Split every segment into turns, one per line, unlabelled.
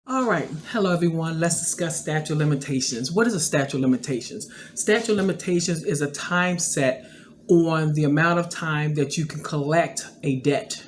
All right, hello everyone. Let's discuss statute of limitations. What is a statute of limitations? Statute of limitations is a time set on the amount of time that you can collect a debt.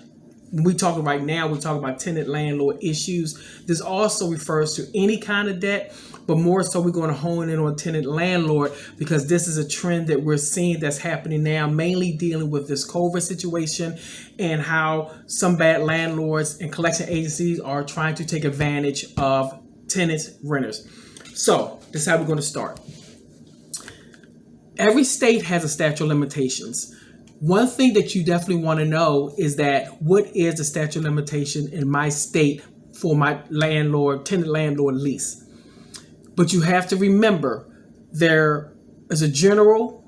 When we talk right now, we talk about tenant landlord issues. This also refers to any kind of debt, but more so we're going to hone in on tenant landlord because this is a trend that we're seeing that's happening now, mainly dealing with this COVID situation and how some bad landlords and collection agencies are trying to take advantage of tenants, renters. So this is how we're going to start. Every state has a statute of limitations. One thing that you definitely want to know is that what is the statute of limitation in my state for my tenant landlord lease. But you have to remember there is a general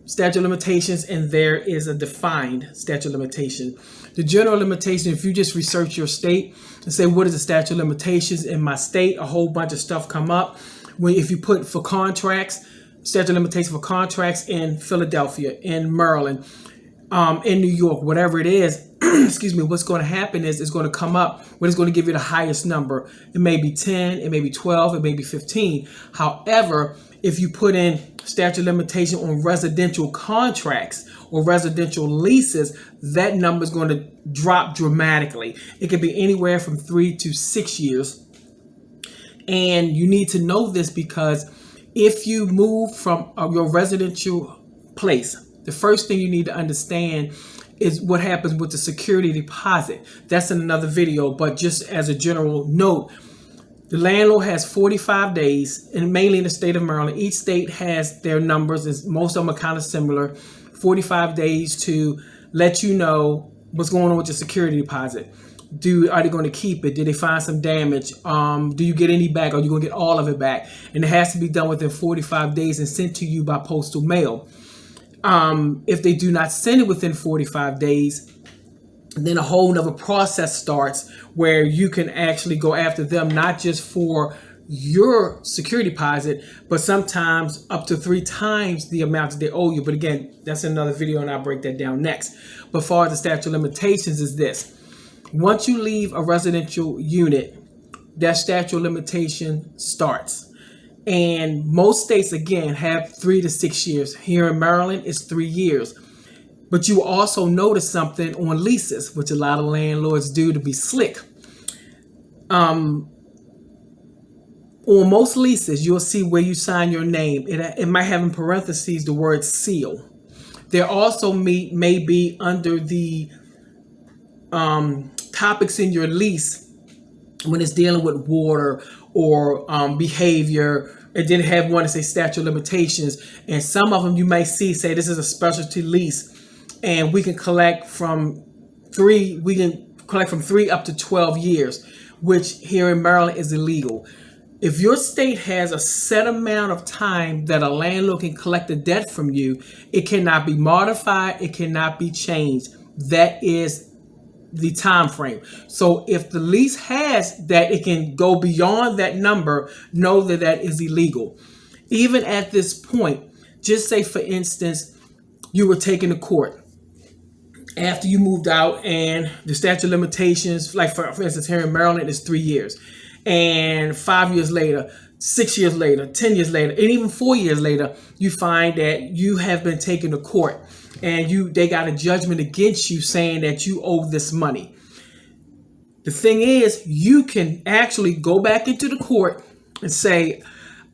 statute of limitations and there is a defined statute of limitation. The general limitation, if you just research your state and say what is the statute of limitations in my state, a whole bunch of stuff come up. If you put for contracts, statute of limitation for contracts in Philadelphia, in Maryland, in New York, whatever it is, excuse me, what's going to happen is it's going to come up what is going to give you the highest number. It may be 10, it may be 12, it may be 15. However, if you put in statute of limitation on residential contracts or residential leases, that number is going to drop dramatically. It could be anywhere from 3 to 6 years. And you need to know this because if you move from your residential place, the first thing you need to understand is what happens with the security deposit. That's in another video, but just as a general note, the landlord has 45 days, and mainly in the state of Maryland, each state has their numbers, and most of them are kind of similar, 45 days to let you know what's going on with your security deposit. Are they going to keep it? Did they find some damage? Do you get any back? Or are you going to get all of it back? And it has to be done within 45 days and sent to you by postal mail. If they do not send it within 45 days, then a whole nother process starts where you can actually go after them, not just for your security deposit, but sometimes up to 3 times the amount that they owe you. But again, that's another video and I'll break that down next. But as far as the statute of limitations is this. Once you leave a residential unit, that statute of limitation starts. And most states, again, have 3 to 6 years. Here in Maryland, it's 3 years. But you also notice something on leases, which a lot of landlords do to be slick. On most leases, you'll see where you sign your name. It might have in parentheses the word seal. There also may be under the topics in your lease when it's dealing with water or behavior. It didn't have one to say statute of limitations, and some of them you may see say this is a specialty lease, and we can collect from 3 up to 12 years, which here in Maryland is illegal. If your state has a set amount of time that a landlord can collect a debt from you, it cannot be modified, it cannot be changed. That is the time frame. So if the lease has that it can go beyond that number, know that that is illegal. Even at this point, just say for instance, you were taken to court after you moved out and the statute of limitations, like for instance here in Maryland, is 3 years. And 5 years later, 6 years later, 10 years later, and even 4 years later, you find that you have been taken to court and they got a judgment against you saying that you owe this money. The thing is, you can actually go back into the court and say,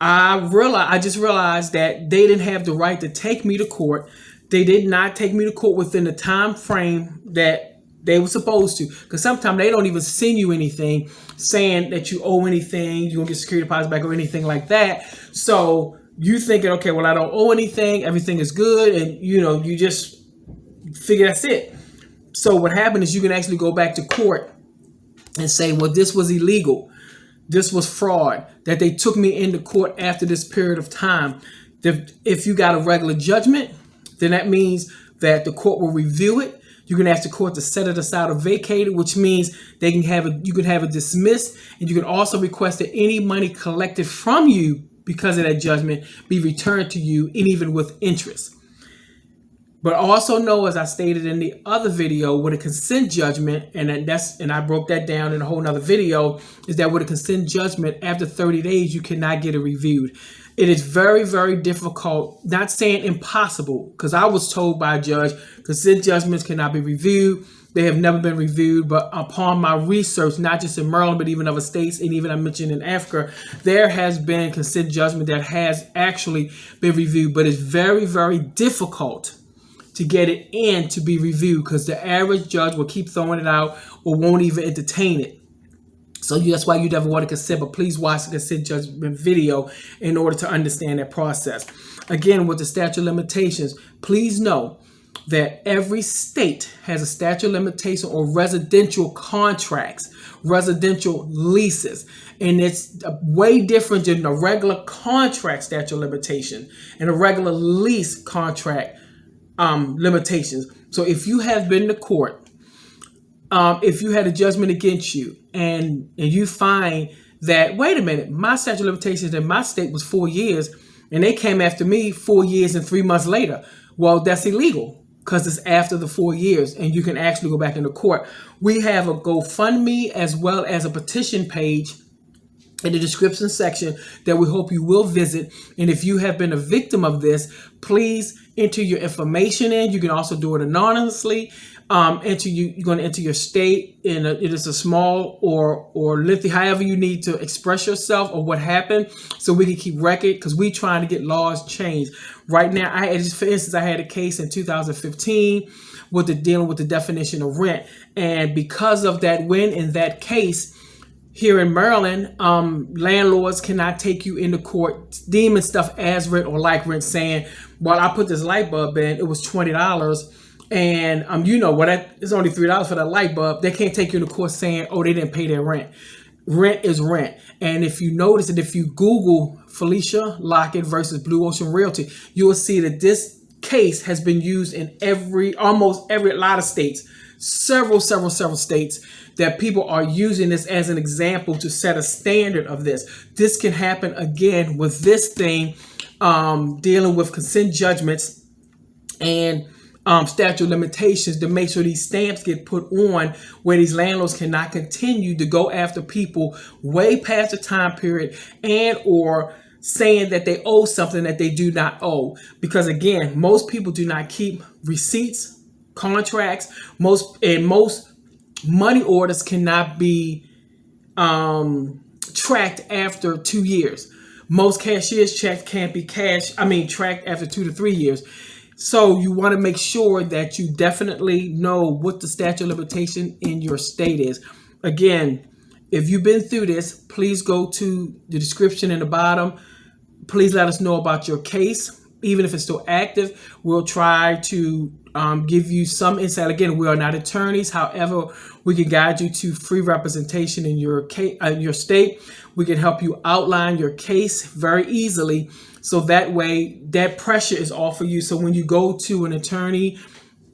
I just realized that they didn't have the right to take me to court. They did not take me to court within the time frame that they were supposed to. Because sometimes they don't even send you anything saying that you owe anything, you won't get security deposit back or anything like that. So you thinking, okay, well, I don't owe anything, everything is good, and you just figure that's it. So what happened is you can actually go back to court and say, well, this was illegal, this was fraud, that they took me into court after this period of time. If you got a regular judgment, then that means that the court will review it. You can ask the court to set it aside or vacate it, which means you can have it dismissed, and you can also request that any money collected from you because of that judgment be returned to you, and even with interest. But also know, as I stated in the other video, with a consent judgment, and I broke that down in a whole nother video, is that with a consent judgment, after 30 days, you cannot get it reviewed. It is very, very difficult, not saying impossible, because I was told by a judge, consent judgments cannot be reviewed. They have never been reviewed, but upon my research, not just in Maryland, but even other states, and even I mentioned in Africa, there has been consent judgment that has actually been reviewed, but it's very, very difficult to get it in to be reviewed, because the average judge will keep throwing it out or won't even entertain it. So that's why you never want to consent, but please watch the consent judgment video in order to understand that process. Again, with the statute of limitations, please know that every state has a statute of limitation on residential contracts, residential leases, and it's way different than the regular contract statute of limitation and a regular lease contract limitations. So if you have been to court, if you had a judgment against you and you find that, wait a minute, my statute of limitations in my state was 4 years and they came after me 4 years and 3 months later, well, that's illegal because it's after the 4 years and you can actually go back into court. We have a GoFundMe as well as a petition page in the description section that we hope you will visit. And if you have been a victim of this, please enter your information in. You can also do it anonymously. You're going to enter your state, and it is a small or lengthy, however you need to express yourself or what happened, so we can keep record, because we're trying to get laws changed. Right now, for instance, I had a case in 2015 dealing with the definition of rent, and because of that win in that case, here in Maryland, landlords cannot take you into court deeming stuff as rent or like rent, saying, well, I put this light bulb in, it was $20, and it's only $3 for that light bulb. They can't take you into court saying, oh, they didn't pay their rent. Rent is rent. And if you notice that, if you Google Felicia Lockett versus Blue Ocean Realty, you will see that this case has been used in almost every lot of states, several states, that people are using this as an example to set a standard of this. This can happen again with this thing, dealing with consent judgments and statute of limitations, to make sure these stamps get put on where these landlords cannot continue to go after people way past the time period and or saying that they owe something that they do not owe. Because again, most people do not keep receipts, contracts, most money orders cannot be tracked after 2 years. Most cashier's checks can't be tracked after 2 to 3 years. So you want to make sure that you definitely know what the statute of limitation in your state is. Again, if you've been through this, please go to the description in the bottom. Please let us know about your case. Even if it's still active, we'll try to give you some insight. Again, we are not attorneys. However, we can guide you to free representation in your case, your state. We can help you outline your case very easily, so that way that pressure is off of you. So when you go to an attorney,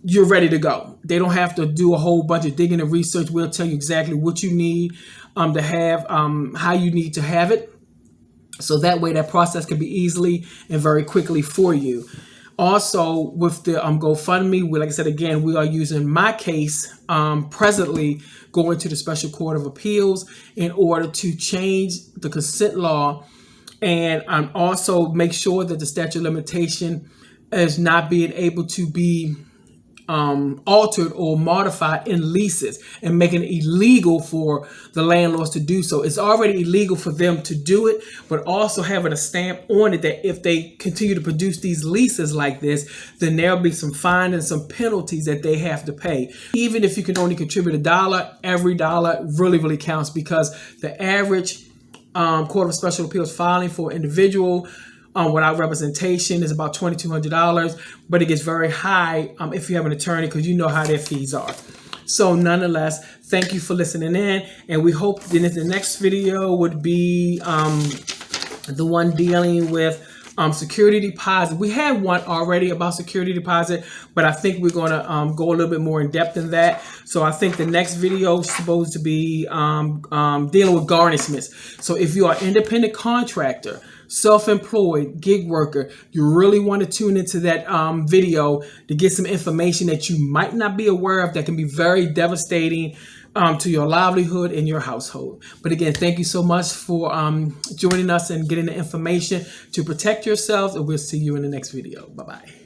you're ready to go. They don't have to do a whole bunch of digging and research. We'll tell you exactly what you need to have, how you need to have it. So that way that process can be easily and very quickly for you. Also, with the GoFundMe, like I said, again, we are using my case presently going to the Special Court of Appeals in order to change the consent law, and also make sure that the statute of limitation is not being able to be altered or modified in leases, and making it illegal for the landlords to do so. It's already illegal for them to do it, but also having a stamp on it that if they continue to produce these leases like this, then there'll be some fines and some penalties that they have to pay. Even if you can only contribute $1, every dollar really, really counts, because the average Court of Special Appeals filing for an individual without representation is about $2,200, but it gets very high if you have an attorney, because you know how their fees are. So nonetheless, thank you for listening in, and we hope that the next video would be the one dealing with security deposit. We had one already about security deposit, but I think we're going to go a little bit more in depth in that. So I think the next video is supposed to be dealing with garnishments. So if you are an independent contractor, self-employed, gig worker, you really want to tune into that video to get some information that you might not be aware of that can be very devastating to your livelihood and your household. But again, thank you so much for joining us and getting the information to protect yourselves, and we'll see you in the next video. Bye-bye.